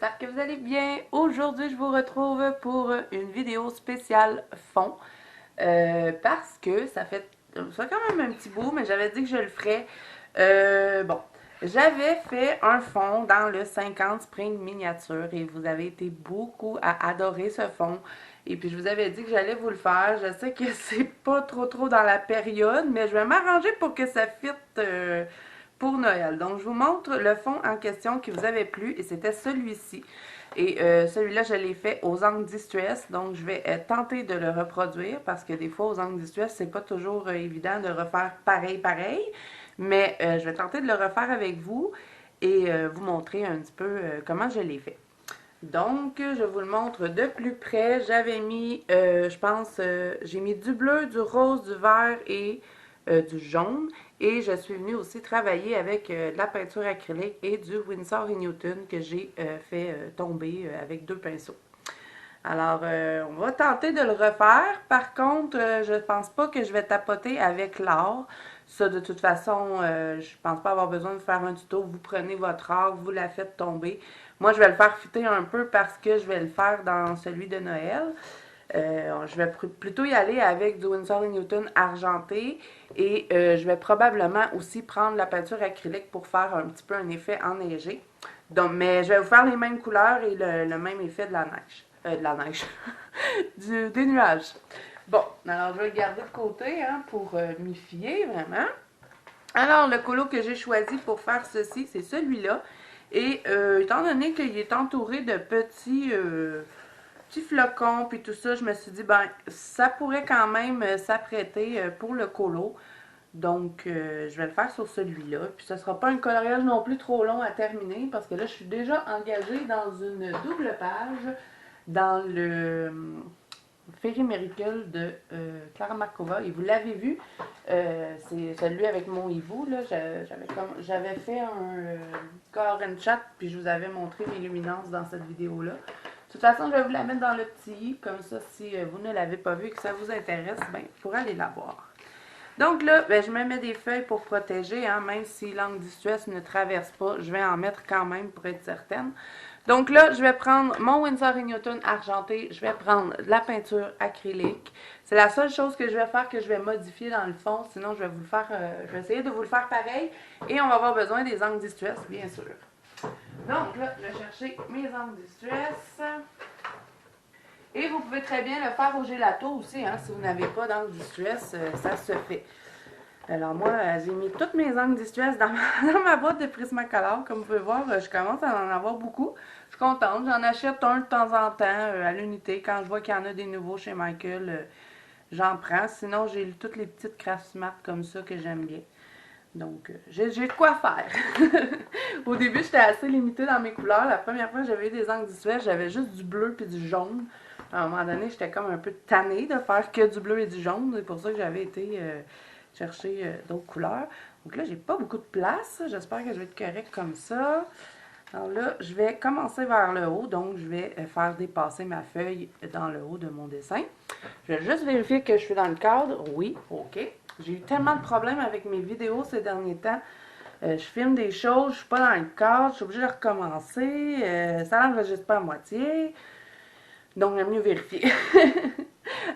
j'espère que vous allez bien. Aujourd'hui, je vous retrouve pour une vidéo spéciale fond parce que ça fait quand même un petit bout, mais j'avais dit que je le ferais. Bon, j'avais fait un fond dans le 50 Spring Miniature et vous avez été beaucoup à adorer ce fond. Et puis, je vous avais dit que j'allais vous le faire. Je sais que c'est pas trop dans la période, mais je vais m'arranger pour que ça fitte pour Noël. Donc, je vous montre le fond en question qui vous avait plu et c'était celui-ci. Et celui-là, je l'ai fait aux angles Distress, donc je vais tenter de le reproduire parce que des fois, aux angles Distress, c'est pas toujours évident de refaire pareil, mais je vais tenter de le refaire avec vous et vous montrer un petit peu comment je l'ai fait. Donc, je vous le montre de plus près. J'avais mis, je pense, j'ai mis du bleu, du rose, du vert et du jaune. Et je suis venue aussi travailler avec de la peinture acrylique et du Winsor & Newton que j'ai fait tomber avec deux pinceaux. Alors, on va tenter de le refaire. Par contre, je pense pas que je vais tapoter avec l'or. Ça, de toute façon, je pense pas avoir besoin de faire un tuto. Vous prenez votre or, vous la faites tomber. Moi, je vais le faire fitter un peu parce que je vais le faire dans celui de Noël. Je vais plutôt y aller avec du Winsor & Newton argenté et je vais probablement aussi prendre la peinture acrylique pour faire un petit peu un effet enneigé. Donc, mais je vais vous faire les mêmes couleurs et le même effet de la neige. De la neige. Des nuages. Bon, alors je vais le garder de côté hein, pour m'y fier vraiment. Alors, le colo que j'ai choisi pour faire ceci, c'est celui-là. Et étant donné qu'il est entouré de petits flocons puis tout ça, je me suis dit, ben, ça pourrait quand même s'apprêter pour le colo. Donc, je vais le faire sur celui-là. Puis, ce ne sera pas un coloriage non plus trop long à terminer parce que là, je suis déjà engagée dans une double page dans le Fairy Miracle de Clara Markova. Et vous l'avez vu, c'est celui avec mon hibou. J'avais fait un core and chat, puis je vous avais montré mes luminances dans cette vidéo-là. De toute façon, je vais vous la mettre dans le petit, comme ça, si vous ne l'avez pas vu et que ça vous intéresse, ben, vous pourrez aller la voir. Donc là, ben, je me mets des feuilles pour protéger, hein, même si l'angle du stress ne traverse pas, je vais en mettre quand même pour être certaine. Donc là, je vais prendre mon Winsor & Newton argenté, je vais prendre de la peinture acrylique. C'est la seule chose que je vais faire que je vais modifier dans le fond, sinon je vais vous le faire, je vais essayer de vous le faire pareil. Et on va avoir besoin des angles distress, bien sûr. Donc là, je vais chercher mes angles distress. Et vous pouvez très bien le faire au gelato aussi, hein, si vous n'avez pas d'angle distress, ça se fait. Alors moi, j'ai mis toutes mes angles distress dans ma boîte de Prismacolor. Comme vous pouvez voir, je commence à en avoir beaucoup. Je suis contente. J'en achète un de temps en temps à l'unité. Quand je vois qu'il y en a des nouveaux chez Michael, j'en prends. Sinon, j'ai toutes les petites Craft Smart comme ça que j'aime bien. Donc, j'ai de quoi faire. Au début, j'étais assez limitée dans mes couleurs. La première fois que j'avais eu des angles distress, j'avais juste du bleu puis du jaune. À un moment donné, j'étais comme un peu tannée de faire que du bleu et du jaune. C'est pour ça que j'avais été chercher d'autres couleurs. Donc là, j'ai pas beaucoup de place. J'espère que je vais être correcte comme ça. Alors là, je vais commencer vers le haut. Donc, je vais faire dépasser ma feuille dans le haut de mon dessin. Je vais juste vérifier que je suis dans le cadre. Oui, OK. J'ai eu tellement de problèmes avec mes vidéos ces derniers temps. Je filme des choses, je suis pas dans le cadre, je suis obligée de recommencer. Ça n'enregistre pas à moitié. Donc, il est mieux vérifier.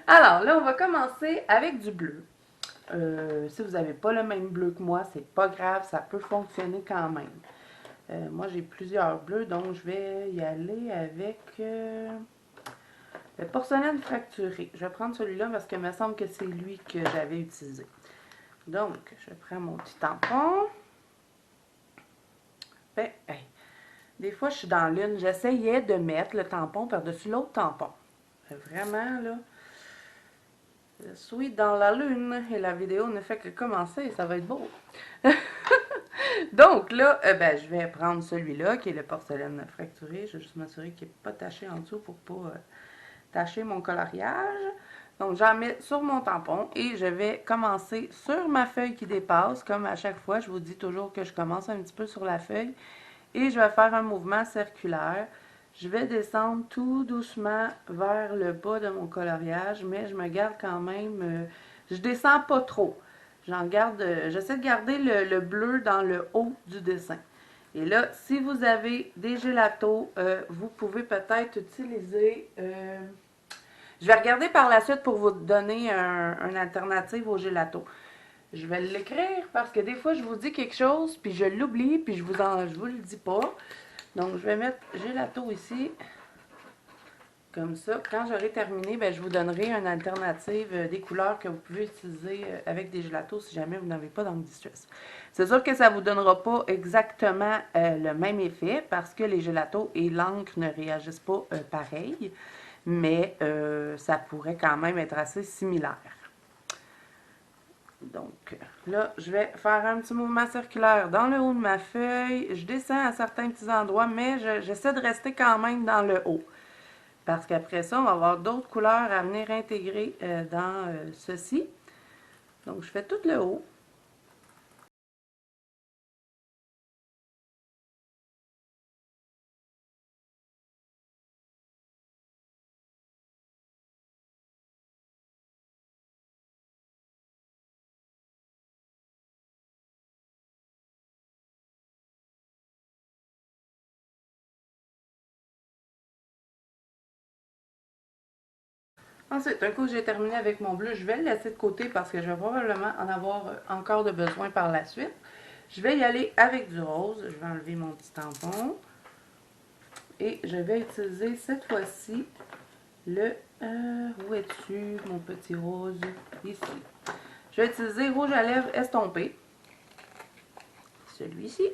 Alors, là, on va commencer avec du bleu. Si vous n'avez pas le même bleu que moi, c'est pas grave, ça peut fonctionner quand même. Moi, j'ai plusieurs bleus, donc je vais y aller avec le porcelaine fracturé. Je vais prendre celui-là parce qu'il me semble que c'est lui que j'avais utilisé. Donc, je prends mon petit tampon. Ben, hey, des fois, je suis dans l'une. J'essayais de mettre le tampon par-dessus l'autre tampon. Vraiment, là, je suis dans la lune et la vidéo ne fait que commencer. Ça va être beau. Donc là, ben, je vais prendre celui-là qui est le porcelaine fracturé. Je vais juste m'assurer qu'il n'est pas taché en dessous pour ne pas tacher mon coloriage. Donc j'en mets sur mon tampon et je vais commencer sur ma feuille qui dépasse. Comme à chaque fois, je vous dis toujours que je commence un petit peu sur la feuille. Et je vais faire un mouvement circulaire. Je vais descendre tout doucement vers le bas de mon coloriage, mais je me garde quand même... je descends pas trop. J'essaie de garder le bleu dans le haut du dessin. Et là, si vous avez des gélatos, vous pouvez peut-être utiliser... je vais regarder par la suite pour vous donner une alternative au gelato. Je vais l'écrire parce que des fois, je vous dis quelque chose, puis je l'oublie, puis je vous le dis pas. Donc, je vais mettre gelato ici. Comme ça, quand j'aurai terminé, ben, je vous donnerai une alternative des couleurs que vous pouvez utiliser avec des gelatos si jamais vous n'avez pas d'angle distress. C'est sûr que ça ne vous donnera pas exactement le même effet parce que les gelatos et l'encre ne réagissent pas pareil, mais ça pourrait quand même être assez similaire. Donc là, je vais faire un petit mouvement circulaire dans le haut de ma feuille. Je descends à certains petits endroits, mais j'essaie de rester quand même dans le haut. Parce qu'après ça, on va avoir d'autres couleurs à venir intégrer dans ceci. Donc, je fais tout le haut. Ensuite, un coup que j'ai terminé avec mon bleu, je vais le laisser de côté parce que je vais probablement en avoir encore de besoin par la suite. Je vais y aller avec du rose. Je vais enlever mon petit tampon. Et je vais utiliser cette fois-ci le... où es-tu, mon petit rose? Ici. Je vais utiliser rouge à lèvres estompé. Celui-ci.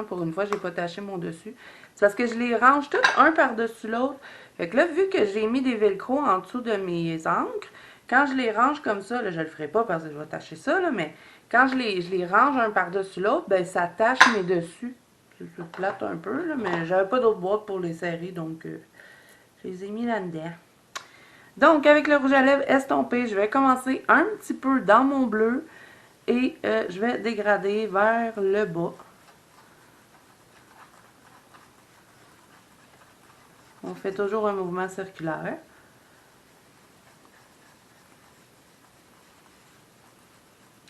Pour une fois, je n'ai pas taché mon dessus. C'est parce que je les range tous un par-dessus l'autre. Fait que là, vu que j'ai mis des velcro en dessous de mes encres, quand je les range comme ça, là, je le ferai pas parce que je vais tacher ça, là, mais quand je les range un par-dessus l'autre, ben ça tache mes dessus. C'est plate un peu, là, mais j'avais pas d'autre boîte pour les serrer, donc je les ai mis là-dedans. Donc, avec le rouge à lèvres estompé, je vais commencer un petit peu dans mon bleu et je vais dégrader vers le bas. On fait toujours un mouvement circulaire.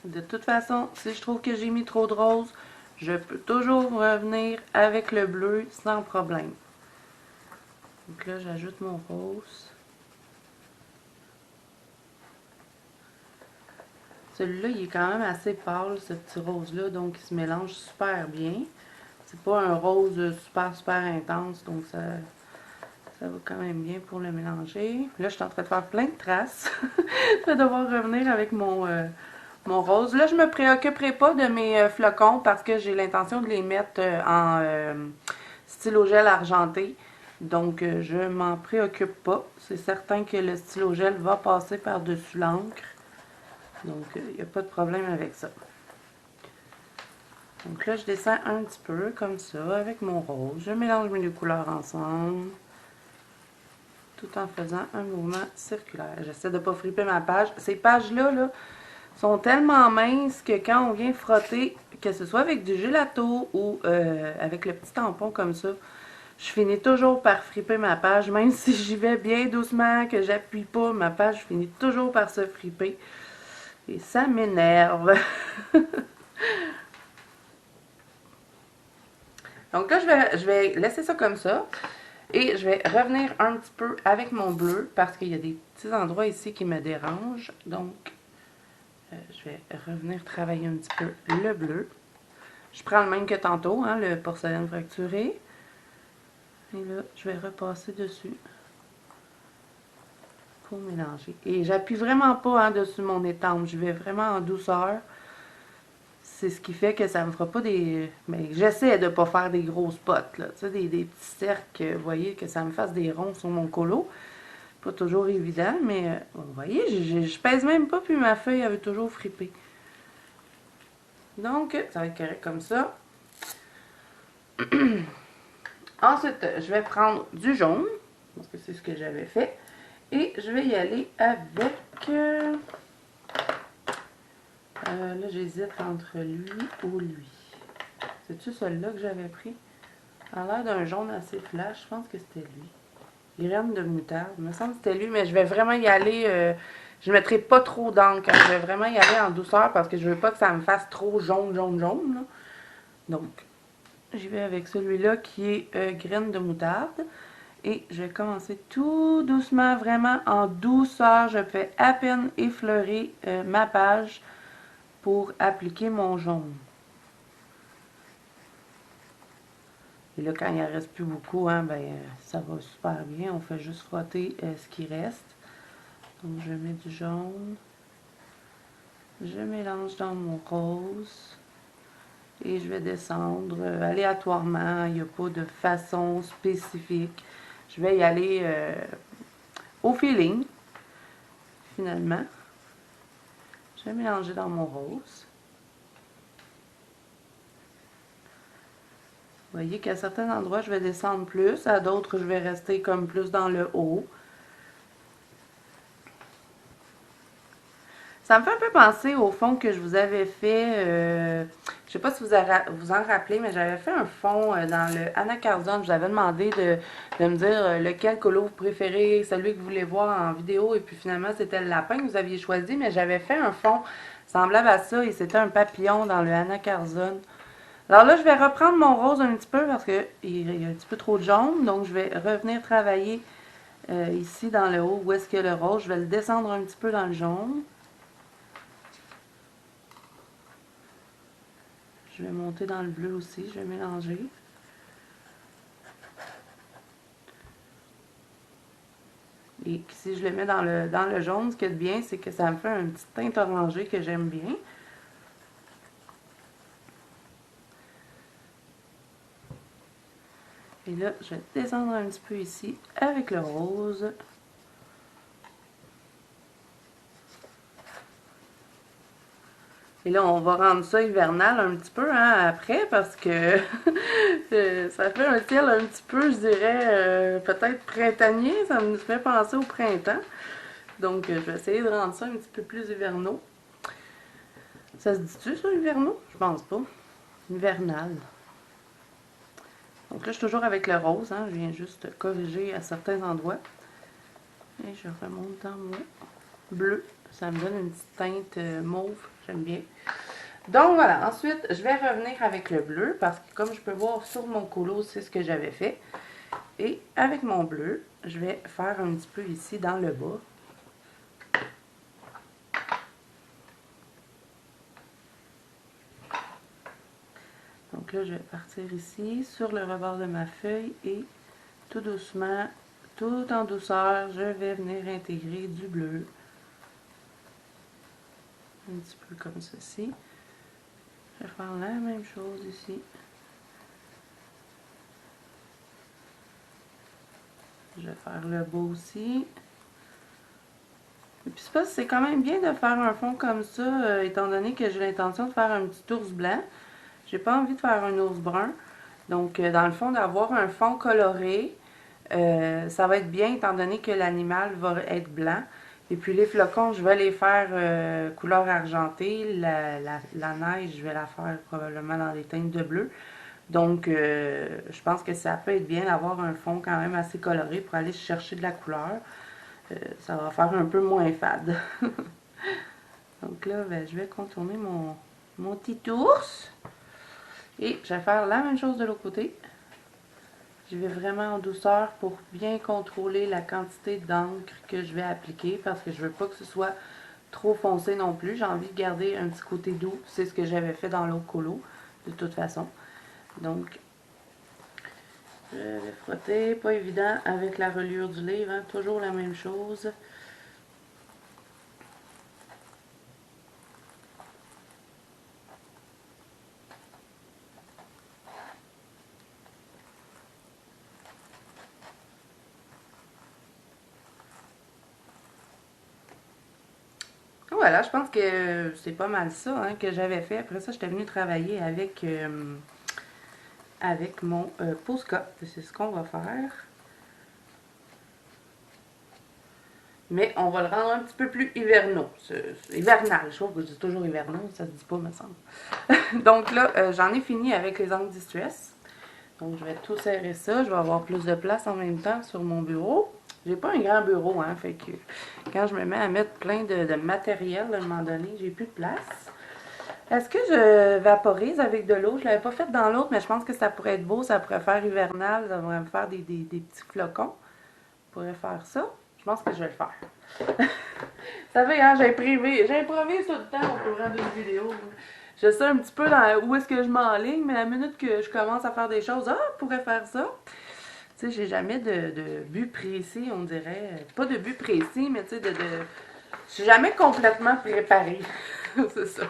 De toute façon, si je trouve que j'ai mis trop de rose, je peux toujours revenir avec le bleu sans problème. Donc là, j'ajoute mon rose. Celui-là, il est quand même assez pâle, ce petit rose-là, donc il se mélange super bien. C'est pas un rose super intense, donc ça va quand même bien pour le mélanger. Là, je suis en train de faire plein de traces. Je vais devoir revenir avec mon rose. Là, je me préoccuperai pas de mes flocons parce que j'ai l'intention de les mettre en stylo gel argenté. Donc, je m'en préoccupe pas. C'est certain que le stylo gel va passer par-dessus l'encre. Donc, il n'y a pas de problème avec ça. Donc là, je descends un petit peu comme ça avec mon rose. Je mélange mes deux couleurs ensemble tout en faisant un mouvement circulaire. J'essaie de ne pas friper ma page. Ces pages-là là, sont tellement minces que quand on vient frotter, que ce soit avec du gelato ou avec le petit tampon comme ça, je finis toujours par friper ma page. Même si j'y vais bien doucement, que j'appuie pas ma page, je finis toujours par se friper. Et ça m'énerve. Donc là, je vais laisser ça comme ça. Et je vais revenir un petit peu avec mon bleu parce qu'il y a des petits endroits ici qui me dérangent. Donc, je vais revenir travailler un petit peu le bleu. Je prends le même que tantôt, hein, le porcelaine fracturé. Et là, je vais repasser dessus pour mélanger. Et j'appuie vraiment pas hein, dessus mon étampe. Je vais vraiment en douceur. C'est ce qui fait que ça me fera pas des... Mais j'essaie de pas faire des gros spots, là. Tu sais, des petits cercles, vous voyez, que ça me fasse des ronds sur mon colo. Pas toujours évident, mais vous voyez, je pèse même pas, puis ma feuille avait toujours frippé. Donc, ça va être correct comme ça. Ensuite, je vais prendre du jaune, parce que c'est ce que j'avais fait. Et je vais y aller avec... là, j'hésite entre lui ou lui. C'est-tu celui-là que j'avais pris? Ça a l'air d'un jaune assez flash. Je pense que c'était lui. Graines de moutarde. Il me semble que c'était lui, mais je vais vraiment y aller... je ne mettrai pas trop d'encre. Je vais vraiment y aller en douceur parce que je veux pas que ça me fasse trop jaune. Là. Donc, j'y vais avec celui-là qui est graines de moutarde. Et je vais commencer tout doucement, vraiment en douceur. Je fais à peine effleurer ma page pour appliquer mon jaune. Et là, quand il en reste plus beaucoup, hein, ben, ça va super bien. On fait juste frotter ce qui reste. Donc, je mets du jaune. Je mélange dans mon rose. Et je vais descendre aléatoirement. Il n'y a pas de façon spécifique. Je vais y aller au feeling, finalement. Je vais mélanger dans mon rose. Vous voyez qu'à certains endroits, je vais descendre plus. À d'autres, je vais rester comme plus dans le haut. Ça me fait un peu penser au fond que je vous avais fait. Je sais pas si vous en rappelez, mais j'avais fait un fond dans le Anacardion. Je vous avais demandé de me dire lequel colo vous préférez, celui que vous voulez voir en vidéo. Et puis finalement, c'était le lapin que vous aviez choisi. Mais j'avais fait un fond semblable à ça. Et c'était un papillon dans le Anacardion. Alors là, je vais reprendre mon rose un petit peu parce qu'il y a un petit peu trop de jaune. Donc, je vais revenir travailler ici dans le haut où est-ce qu'il y a le rose. Je vais le descendre un petit peu dans le jaune. Je vais monter dans le bleu aussi, je vais mélanger. Et si je le mets dans le jaune, ce qui est bien, c'est que ça me fait un petit teint orangé que j'aime bien. Et là, je vais descendre un petit peu ici avec le rose. Et là, on va rendre ça hivernal un petit peu hein, après parce que ça fait un ciel un petit peu, je dirais, peut-être printanier. Ça me fait penser au printemps. Donc, je vais essayer de rendre ça un petit peu plus hivernaux. Ça se dit-tu, ça, hivernaux? Je pense pas. Hivernal. Donc là, je suis toujours avec le rose. Hein, je viens juste corriger à certains endroits. Et je remonte dans mon bleu. Ça me donne une petite teinte mauve. J'aime bien. Donc voilà, ensuite, je vais revenir avec le bleu parce que comme je peux voir sur mon colo, c'est ce que j'avais fait. Et avec mon bleu, je vais faire un petit peu ici dans le bas. Donc là, je vais partir ici sur le rebord de ma feuille et tout doucement, tout en douceur, je vais venir intégrer du bleu. Un petit peu comme ceci. Je vais faire la même chose ici. Je vais faire le beau aussi. Et puis c'est quand même bien de faire un fond comme ça, étant donné que j'ai l'intention de faire un petit ours blanc. J'ai pas envie de faire un ours brun. Donc, dans le fond, d'avoir un fond coloré, ça va être bien étant donné que l'animal va être blanc. Et puis les flocons, je vais les faire couleur argentée. La neige, je vais la faire probablement dans des teintes de bleu. Donc, je pense que ça peut être bien d'avoir un fond quand même assez coloré pour aller chercher de la couleur. Ça va faire un peu moins fade. Donc là, ben, je vais contourner mon petit ours. Et je vais faire la même chose de l'autre côté. Je vais vraiment en douceur pour bien contrôler la quantité d'encre que je vais appliquer parce que je veux pas que ce soit trop foncé non plus. J'ai envie de garder un petit côté doux. C'est ce que j'avais fait dans l'autre colo, de toute façon. Donc, je vais frotter. Pas évident avec la reliure du livre, hein, toujours la même chose. Voilà, je pense que c'est pas mal ça hein, que j'avais fait. Après ça, j'étais venue travailler avec mon Posca. C'est ce qu'on va faire. Mais on va le rendre un petit peu plus hivernal. Hivernal, je trouve que je dis toujours hivernal, ça se dit pas, me semble. Donc là, j'en ai fini avec les angles distress. Donc je vais tout serrer ça. Je vais avoir plus de place en même temps sur mon bureau. J'ai pas un grand bureau, hein, fait que quand je me mets à mettre plein de matériel, à un moment donné, j'ai plus de place. Est-ce que je vaporise avec de l'eau? Je l'avais pas fait dans l'autre, mais je pense que ça pourrait être beau, ça pourrait faire hivernal, ça pourrait me faire des petits flocons. Je pourrais faire ça. Je pense que je vais le faire. Vous savez, hein, j'improvise tout le temps au courant d'une vidéo. Je sais un petit peu où est-ce que je m'enligne, mais la minute que je commence à faire des choses, ah, je pourrais faire ça. Tu sais, j'ai jamais de but précis, on dirait. Pas de but précis, mais tu sais, je suis jamais complètement préparée. C'est ça.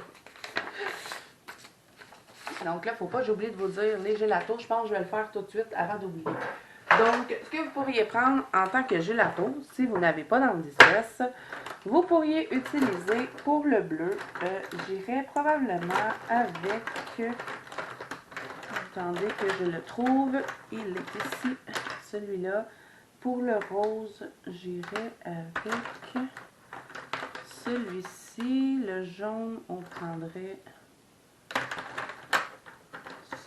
Donc là, faut pas que j'oublie de vous dire les gélatos. Je pense que je vais le faire tout de suite avant d'oublier. Donc, ce que vous pourriez prendre en tant que gelato, si vous n'avez pas d'antistress, vous pourriez utiliser pour le bleu, j'irais probablement avec, attendez que je le trouve, il est ici, celui-là. Pour le rose, j'irais avec celui-ci. Le jaune, on prendrait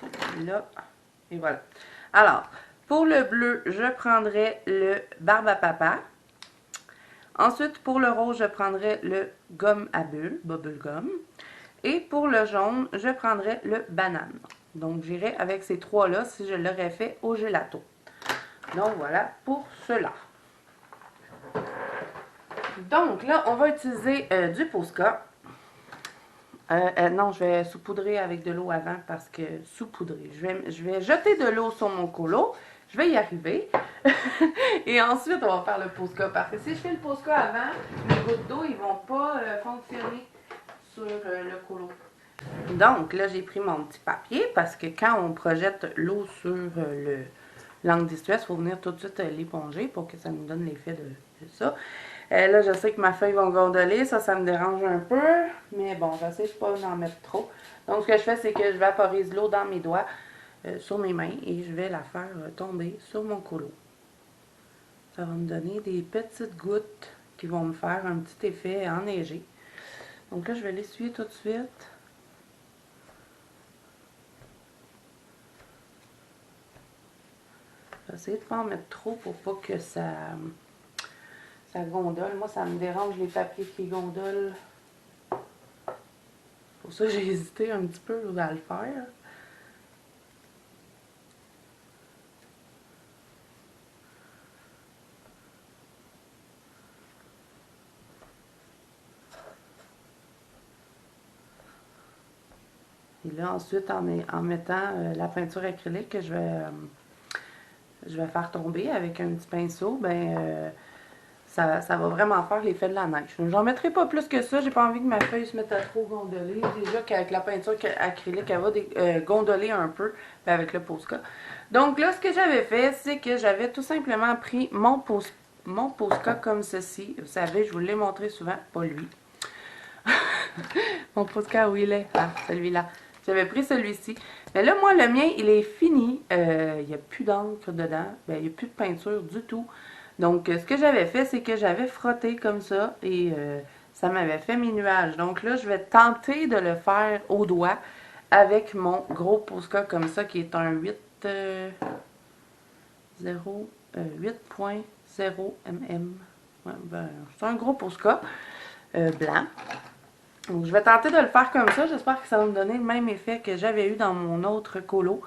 celui-là. Et voilà. Alors, pour le bleu, je prendrais le barbe à papa. Ensuite, pour le rose, je prendrai le gomme à bulles, bubble gum. Et pour le jaune, je prendrai le banane. Donc, j'irai avec ces trois-là si je l'aurais fait au gelato. Donc, voilà pour cela. Donc, là, on va utiliser du Posca. Non, je vais saupoudrer avec de l'eau avant parce que saupoudrer. Je vais jeter de l'eau sur mon colo. Je vais y arriver. Et ensuite, on va faire le Posca. Parce que si je fais le Posca avant, les gouttes d'eau, ils vont pas fonctionner sur le colo. Donc, là, j'ai pris mon petit papier parce que quand on projette l'eau sur l'angle d'essuie-tout, il faut venir tout de suite l'éponger pour que ça nous donne l'effet de ça. Là, je sais que ma feuille va gondoler, ça me dérange un peu, mais bon, j'essaie de pas en mettre trop. Donc, ce que je fais, c'est que je vaporise l'eau dans mes doigts, sur mes mains, et je vais la faire tomber sur mon colo. Ça va me donner des petites gouttes qui vont me faire un petit effet enneigé. Donc là, je vais l'essuyer tout de suite. Je vais essayer de ne pas en mettre trop pour pas que ça gondole. Moi, ça me dérange les papiers qui gondolent. Pour ça, j'ai hésité un petit peu à le faire. Et là, ensuite, en mettant la peinture acrylique que je vais faire tomber avec un petit pinceau, ben ça va vraiment faire l'effet de la neige. J'en mettrai pas plus que ça. J'ai pas envie que ma feuille se mette à trop gondoler. Déjà qu'avec la peinture acrylique, elle va gondoler un peu avec le Posca. Donc là, ce que j'avais fait, c'est que j'avais tout simplement pris mon Posca comme ceci. Vous savez, je vous l'ai montré souvent. Pas lui. Mon Posca, où il est? Ah, celui-là. J'avais pris celui-ci. Mais là, moi, le mien, il est fini. Il n'y a plus d'encre dedans. Ben, il n'y a plus de peinture du tout. Donc, ce que j'avais fait, c'est que j'avais frotté comme ça et ça m'avait fait mes nuages. Donc là, je vais tenter de le faire au doigt avec mon gros Posca comme ça, qui est un 8.0 mm. Ouais, ben, c'est un gros Posca blanc. Donc, je vais tenter de le faire comme ça. J'espère que ça va me donner le même effet que j'avais eu dans mon autre colo.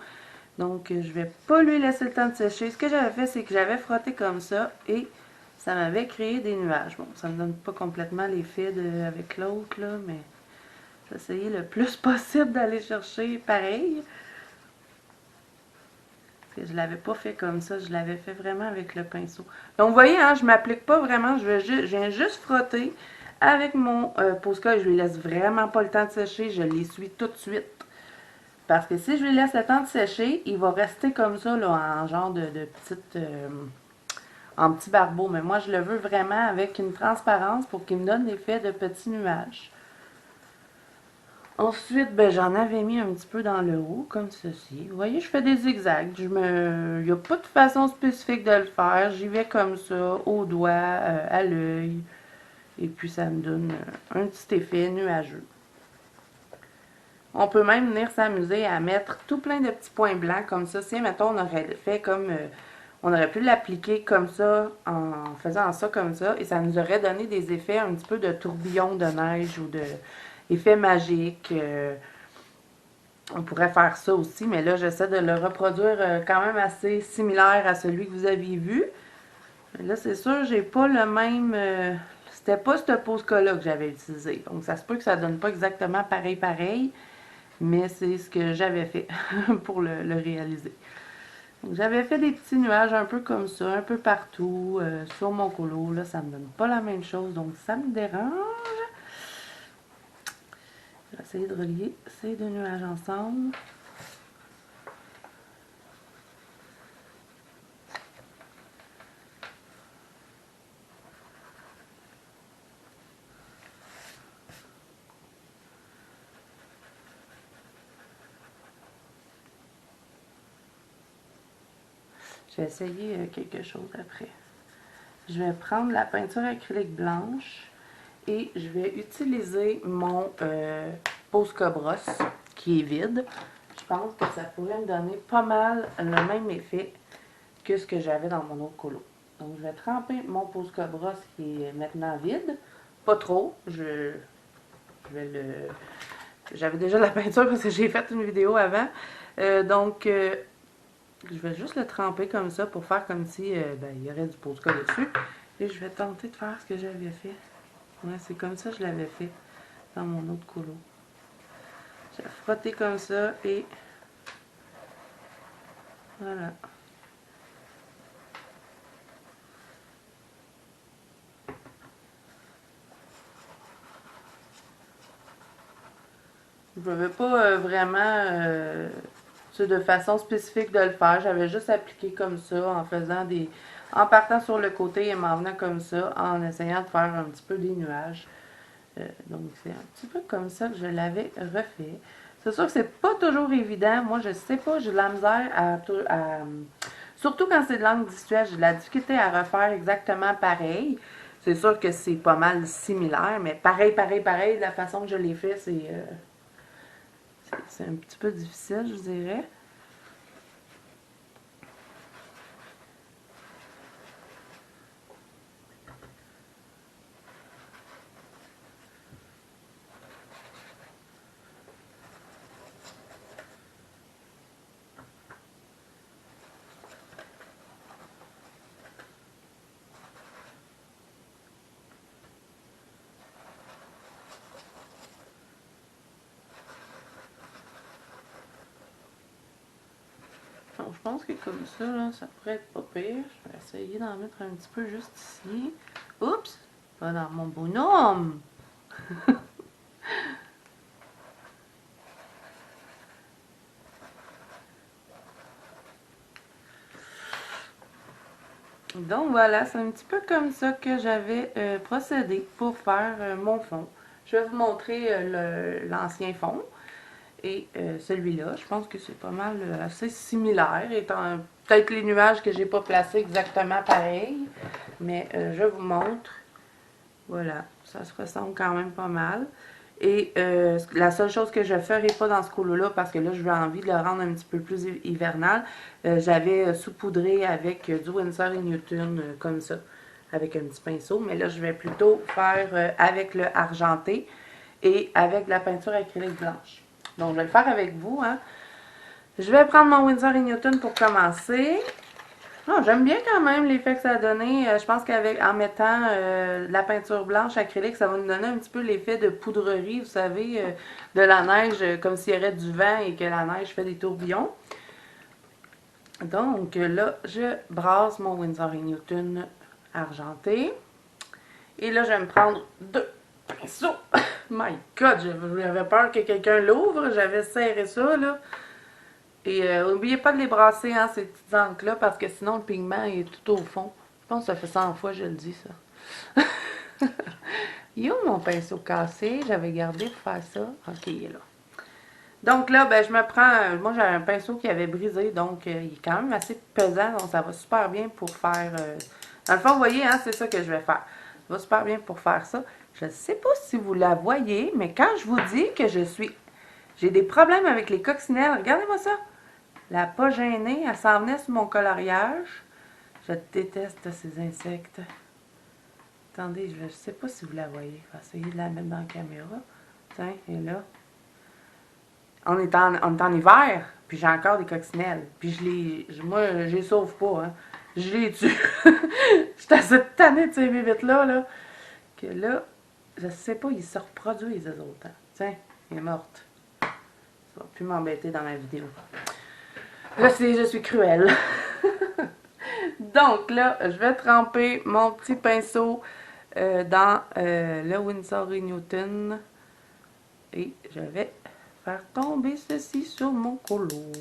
Donc, je vais pas lui laisser le temps de sécher. Ce que j'avais fait, c'est que j'avais frotté comme ça et ça m'avait créé des nuages. Bon, ça ne me donne pas complètement l'effet avec l'autre, là, mais j'ai essayé le plus possible d'aller chercher pareil. Parce que je l'avais pas fait comme ça, je l'avais fait vraiment avec le pinceau. Donc, vous voyez, hein, je m'applique pas vraiment, je viens juste frotter avec mon Posca et je lui laisse vraiment pas le temps de sécher, je l'essuie tout de suite. Parce que si je lui laisse le temps de sécher, il va rester comme ça, là, en genre de petite... en petit barbeau. Mais moi, je le veux vraiment avec une transparence pour qu'il me donne l'effet de petits nuages. Ensuite, ben, j'en avais mis un petit peu dans le haut, comme ceci. Vous voyez, je fais des zigzags. Il n'y a pas de façon spécifique de le faire. J'y vais comme ça, au doigt, à l'œil. Et puis, ça me donne un petit effet nuageux. On peut même venir s'amuser à mettre tout plein de petits points blancs comme ça. Si, mettons, on aurait fait comme... on aurait pu l'appliquer comme ça, en faisant ça comme ça, et ça nous aurait donné des effets un petit peu de tourbillon de neige ou de... effet magique. On pourrait faire ça aussi, mais là, j'essaie de le reproduire quand même assez similaire à celui que vous aviez vu. Mais là, c'est sûr, j'ai pas le même... c'était pas ce Posca-là que j'avais utilisé. Donc, ça se peut que ça donne pas exactement pareil, mais c'est ce que j'avais fait pour le réaliser. Donc, j'avais fait des petits nuages un peu comme ça, un peu partout sur mon colo. Là, ça me donne pas la même chose, donc ça me dérange. Je vais essayer de relier ces deux nuages ensemble. Je vais essayer quelque chose après. Je vais prendre la peinture acrylique blanche et je vais utiliser mon Posca brosse qui est vide. Je pense que ça pourrait me donner pas mal le même effet que ce que j'avais dans mon autre colo. Donc je vais tremper mon Posca brosse qui est maintenant vide. Pas trop. Je vais le... J'avais déjà la peinture parce que j'ai fait une vidéo avant. Je vais juste le tremper comme ça pour faire comme si il y aurait du Posca dessus. Et je vais tenter de faire ce que j'avais fait. Ouais, c'est comme ça que je l'avais fait dans mon autre colo. J'ai frotté comme ça et voilà. Je ne vais pas vraiment de façon spécifique de le faire. J'avais juste appliqué comme ça en faisant des... en partant sur le côté et m'en venant comme ça, en essayant de faire un petit peu des nuages. Donc c'est un petit peu comme ça que je l'avais refait. C'est sûr que c'est pas toujours évident. Moi, je sais pas, j'ai de la misère surtout quand c'est de langue visuelle, j'ai de la difficulté à refaire exactement pareil. C'est sûr que c'est pas mal similaire, mais pareil, de la façon que je l'ai fait, c'est un petit peu difficile, je dirais. Donc, je pense que comme ça, là, ça pourrait être pas pire. Je vais essayer d'en mettre un petit peu juste ici. Oups! Pas dans mon bonhomme! Donc voilà, c'est un petit peu comme ça que j'avais procédé pour faire mon fond. Je vais vous montrer l'ancien fond et celui-là. Je pense que c'est pas mal assez similaire, étant peut-être les nuages que j'ai pas placés exactement pareil, mais je vous montre. Voilà, ça se ressemble quand même pas mal. Et la seule chose que je ne ferai pas dans ce colo-là, parce que là, je veux envie de le rendre un petit peu plus hivernal, j'avais saupoudré avec du Winsor & Newton comme ça, avec un petit pinceau. Mais là, je vais plutôt faire avec le argenté et avec de la peinture acrylique blanche. Donc, je vais le faire avec vous. Hein. Je vais prendre mon Winsor & Newton pour commencer. Ah, j'aime bien quand même l'effet que ça a donné. Je pense qu'en mettant la peinture blanche acrylique, ça va nous donner un petit peu l'effet de poudrerie, vous savez, de la neige, comme s'il y aurait du vent et que la neige fait des tourbillons. Donc là, je brasse mon Winsor & Newton argenté. Et là, je vais me prendre deux pinceaux. My God, j'avais peur que quelqu'un l'ouvre. J'avais serré ça, là. Et n'oubliez pas de les brasser, hein, ces petites encres-là, parce que sinon le pigment est tout au fond. Je pense que ça fait 100 fois que je le dis, ça. Il est où mon pinceau cassé? J'avais gardé pour faire ça. Ok, il est là. Donc là, ben, je me prends... moi, j'avais un pinceau qui avait brisé, donc il est quand même assez pesant, donc ça va super bien pour faire... Dans le fond, vous voyez, hein, c'est ça que je vais faire. Ça va super bien pour faire ça. Je ne sais pas si vous la voyez, mais quand je vous dis que j'ai des problèmes avec les coccinelles, regardez-moi ça. La pas gênée, elle s'en venait sur mon coloriage. Je déteste ces insectes. Attendez, je ne sais pas si vous la voyez. Je vais essayer de la mettre dans la caméra. Tiens, et là. On est en hiver, puis j'ai encore des coccinelles. Puis moi, je les sauve pas, hein. Je les tue. J'étais assez tannée de ces bébites-là, que là, je sais pas, ils se reproduisent eux autres. Hein. Tiens, elle est morte. Ça va plus m'embêter dans ma vidéo. Je suis cruelle. Donc là, je vais tremper mon petit pinceau dans le Winsor & Newton. Et je vais faire tomber ceci sur mon colo.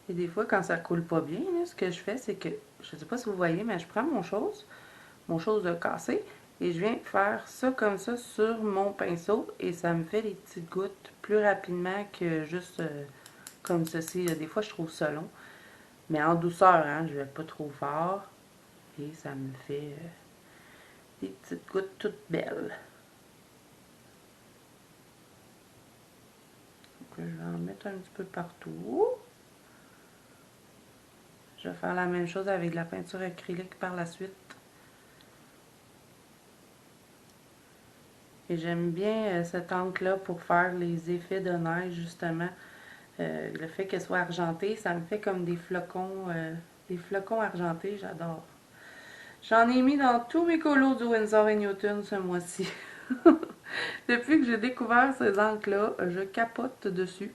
Et des fois, quand ça coule pas bien, là, ce que je fais, c'est que, je sais pas si vous voyez, mais je prends mon chose de cassé, et je viens faire ça comme ça sur mon pinceau, et ça me fait des petites gouttes plus rapidement que juste comme ceci. Des fois, je trouve ça long, mais en douceur, hein, je vais pas trop fort, et ça me fait des petites gouttes toutes belles. Donc, je vais en mettre un petit peu partout. Je vais faire la même chose avec de la peinture acrylique par la suite. Et j'aime bien cette encre-là pour faire les effets de neige, justement. Le fait qu'elle soit argentée, ça me fait comme des flocons argentés, j'adore. J'en ai mis dans tous mes colos du Winsor & Newton ce mois-ci. Depuis que j'ai découvert ces encres-là, je capote dessus.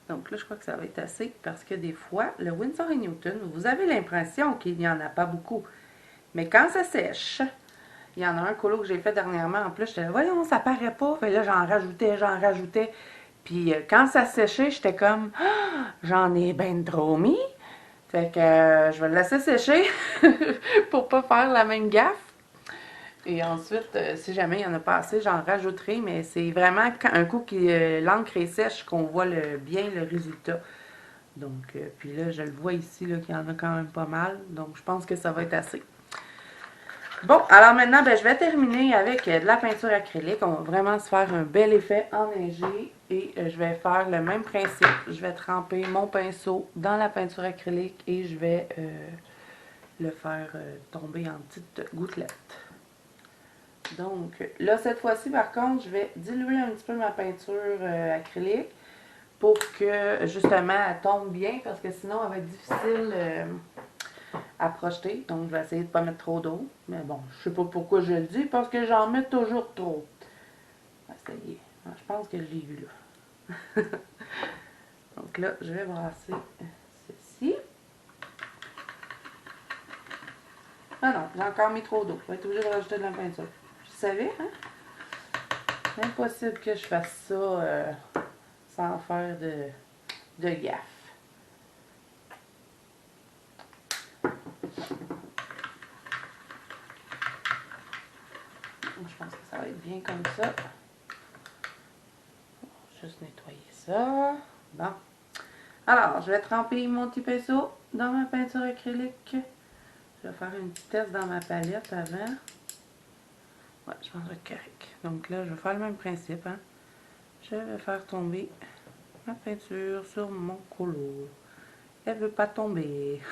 Donc là, je crois que ça va être assez parce que des fois, le Winsor & Newton, vous avez l'impression qu'il n'y en a pas beaucoup. Mais quand ça sèche, il y en a un colo que j'ai fait dernièrement. En plus, j'étais là, voyons, ça paraît pas. Fait là, j'en rajoutais. Puis quand ça séchait, j'étais comme, ah, j'en ai ben trop mis. Fait que je vais le laisser sécher pour pas faire la même gaffe. Et ensuite, si jamais il y en a pas assez, j'en rajouterai. Mais c'est vraiment un coup que l'encre est sèche qu'on voit bien le résultat. Donc, puis là, je le vois ici qu'il y en a quand même pas mal. Donc, je pense que ça va être assez. Bon, alors maintenant, je vais terminer avec de la peinture acrylique. On va vraiment se faire un bel effet enneigé. Et je vais faire le même principe. Je vais tremper mon pinceau dans la peinture acrylique et je vais le faire tomber en petites gouttelettes. Donc, là, cette fois-ci, par contre, je vais diluer un petit peu ma peinture acrylique pour que, justement, elle tombe bien parce que sinon, elle va être difficile à projeter. Donc, je vais essayer de ne pas mettre trop d'eau. Mais bon, je sais pas pourquoi je le dis, parce que j'en mets toujours trop. Ça y est. Je pense que je l'ai vu là. Donc là, je vais brasser ceci. Ah non, j'ai encore mis trop d'eau. Je vais être obligée de rajouter de la peinture. Je savais, hein? C'est impossible que je fasse ça sans faire de gaffe. Je pense que ça va être bien comme ça. Juste nettoyer ça. Bon. Alors, je vais tremper mon petit pinceau dans ma peinture acrylique. Je vais faire une petite test dans ma palette avant. Ouais, je pense que ça va être correct. Donc là, je vais faire le même principe. Hein. Je vais faire tomber ma peinture sur mon colo. Elle ne veut pas tomber.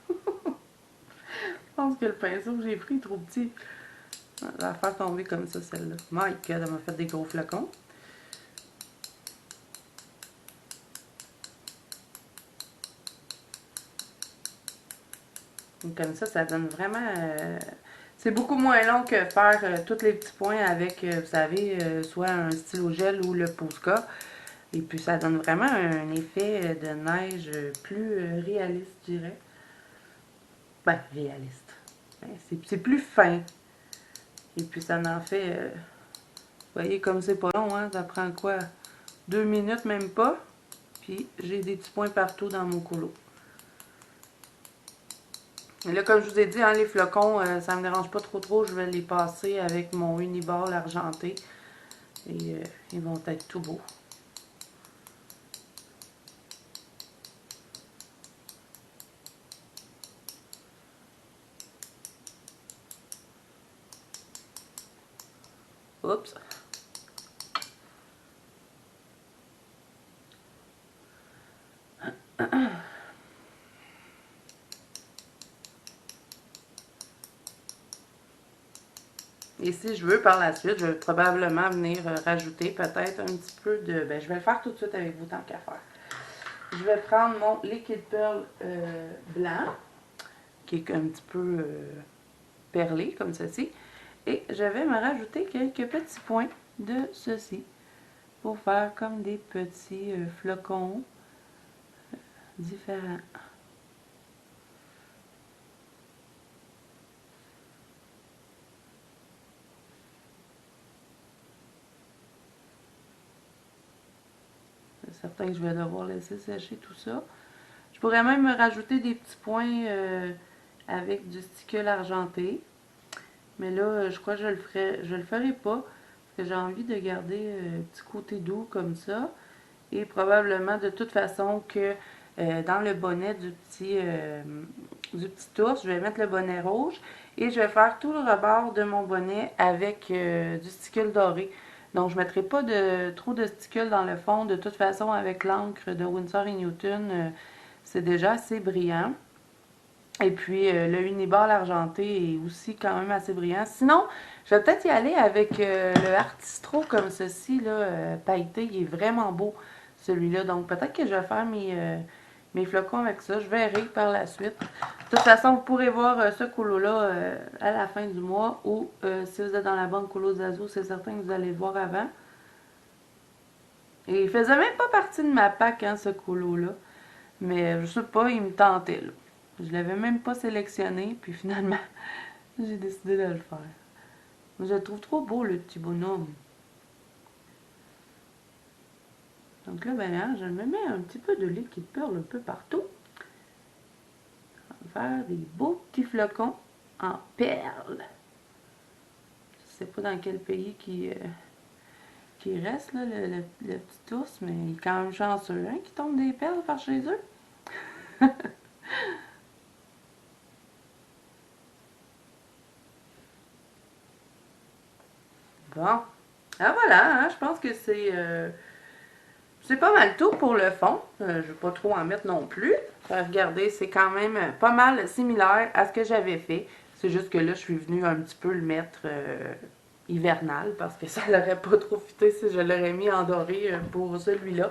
Je pense que le pinceau que j'ai pris est trop petit. Je vais la faire tomber comme ça, celle-là. My God, elle m'a fait des gros flocons. Donc, comme ça donne vraiment... c'est beaucoup moins long que faire tous les petits points avec, vous savez, soit un stylo gel ou le Posca. Et puis, ça donne vraiment un effet de neige plus réaliste, je dirais. Ben, réaliste. C'est plus fin. Et puis, ça en fait... vous voyez, comme c'est pas long, hein, ça prend quoi? 2 minutes, même pas. Puis, j'ai des petits points partout dans mon colo. Et là, comme je vous ai dit, hein, les flocons, ça me dérange pas trop. Je vais les passer avec mon Uniball argenté. Et ils vont être tout beaux. Oups. Et si je veux, par la suite, je vais probablement venir rajouter peut-être un petit peu de... Ben, je vais le faire tout de suite avec vous tant qu'à faire. Je vais prendre mon Liquid Pearl blanc, qui est un petit peu perlé, comme ceci. Et je vais me rajouter quelques petits points de ceci pour faire comme des petits flocons différents. C'est certain que je vais devoir laisser sécher tout ça. Je pourrais même me rajouter des petits points avec du stickle argenté. Mais là, je crois que je le ferai pas. Parce que j'ai envie de garder un petit côté doux comme ça. Et probablement de toute façon que dans le bonnet du petit ours, je vais mettre le bonnet rouge. Et je vais faire tout le rebord de mon bonnet avec du stickle doré. Donc, je ne mettrai pas trop de stickle dans le fond. De toute façon, avec l'encre de Winsor & Newton, c'est déjà assez brillant. Et puis, le Uniball argenté est aussi quand même assez brillant. Sinon, je vais peut-être y aller avec le Artistro comme ceci, là, pailleté. Il est vraiment beau, celui-là. Donc, peut-être que je vais faire mes flocons avec ça. Je verrai par la suite. De toute façon, vous pourrez voir ce colo-là à la fin du mois. Ou si vous êtes dans la banque Colo Zazo, c'est certain que vous allez le voir avant. Et il faisait même pas partie de ma pack, hein, ce colo-là. Mais je sais pas, il me tentait, là. Je l'avais même pas sélectionné, puis finalement, j'ai décidé de le faire. Je le trouve trop beau, le petit bonhomme. Donc là, ben là, je me mets un petit peu de Liquid Pearl un peu partout. On va faire des beaux petits flocons en perles. Je sais pas dans quel pays qui reste, là, le petit ours, mais il est quand même chanceux, hein, qui tombe des perles par chez eux. Bon. Ah voilà, hein, je pense que c'est pas mal tout pour le fond. Je vais pas trop en mettre non plus. Regardez, c'est quand même pas mal similaire à ce que j'avais fait. C'est juste que là, je suis venue un petit peu le mettre hivernal parce que ça l'aurait pas trop fité si je l'aurais mis en doré pour celui-là.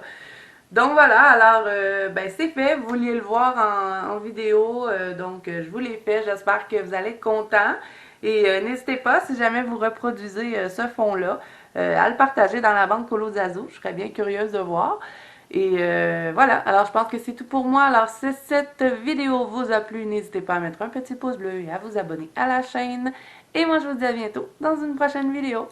Donc voilà, alors ben c'est fait, vous vouliez le voir en vidéo, donc je vous l'ai fait, j'espère que vous allez être contents. Et n'hésitez pas, si jamais vous reproduisez ce fond-là, à le partager dans la bande Colo Zazo, je serais bien curieuse de voir. Et voilà, alors je pense que c'est tout pour moi. Alors si cette vidéo vous a plu, n'hésitez pas à mettre un petit pouce bleu et à vous abonner à la chaîne. Et moi je vous dis à bientôt dans une prochaine vidéo.